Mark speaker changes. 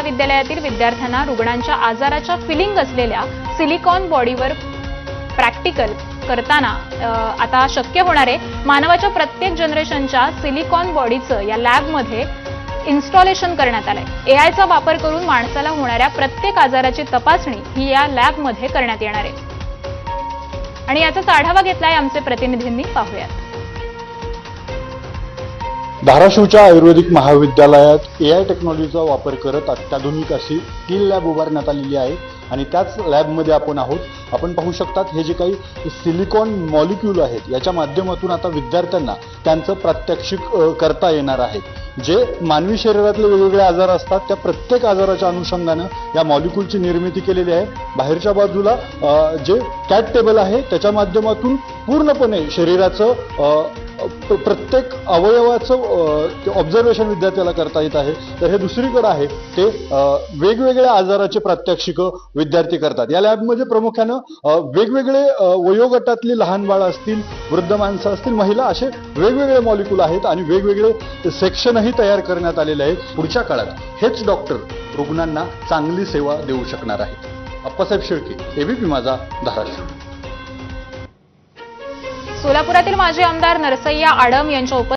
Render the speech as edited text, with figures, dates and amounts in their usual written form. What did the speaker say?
Speaker 1: महाविद्यालयातील विद्यार्थ्यांना रुग्णांच्या आजाराच्या फिलिंग असलेल्या सिलिकॉन बॉडीवर प्रॅक्टिकल करताना आता शक्य होणार आहे। मानवाच्या प्रत्येक जनरेशनच्या सिलिकॉन बॉडीचं या लॅबमध्ये इन्स्टॉलेशन करण्यात आलंय। एआयचा वापर करून माणसाला होणाऱ्या प्रत्येक आजाराची तपासणी ही या लॅबमध्ये करण्यात येणार आहे आणि याचाच आढावा घेतलाय आमचे प्रतिनिधींनी। पाहूयात।
Speaker 2: धाराशिवच्या आयुर्वेदिक महाविद्यालयात एआय टेक्नॉलॉजीचा वापर करत अत्याधुनिक अशी स्किल लॅब उभारण्यात आलेली आहे आणि त्याच लॅबमध्ये आपण आहोत। आपण पाहू शकतात हे जे काही सिलिकॉन मॉलिक्यूल आहेत याच्या माध्यमातून आता विद्यार्थ्यांना त्यांचं प्रात्यक्षिक करता येणार आहे। जे मानवी शरीरातले वेगवेगळे आजार असतात त्या प्रत्येक आजाराच्या अनुषंगाने या मॉलिक्यूलची निर्मिती केलेली आहे। बाहेरच्या बाजूला जे कॅट टेबल आहे त्याच्या माध्यमातून पूर्णपणे शरीराचं प्रत्येक अवयवाचं ऑब्झर्वेशन विद्यार्थ्याला करता येत आहे। तर हे दुसरीकडे आहे ते वेगवेगळ्या आजाराचे प्रात्यक्षिक विद्यार्थी करतात। या लॅबमध्ये प्रामुख्यानं वेगवेगळे वयोगटातली लहान बाळं असतील, वृद्ध माणसं असतील, महिला असे वेगवेगळे मॉलिक्यूल आहेत आणि वेगवेगळे सेक्शनही तयार करण्यात आलेले आहेत। पुढच्या काळात हेच डॉक्टर रुग्णांना चांगली सेवा देऊ शकणार आहेत। अप्पासाहेब शेळके, एबीपी माझा, धाराशिव।
Speaker 1: सोलापुरातील माजी आमदार नरसय्या आडम यांच्या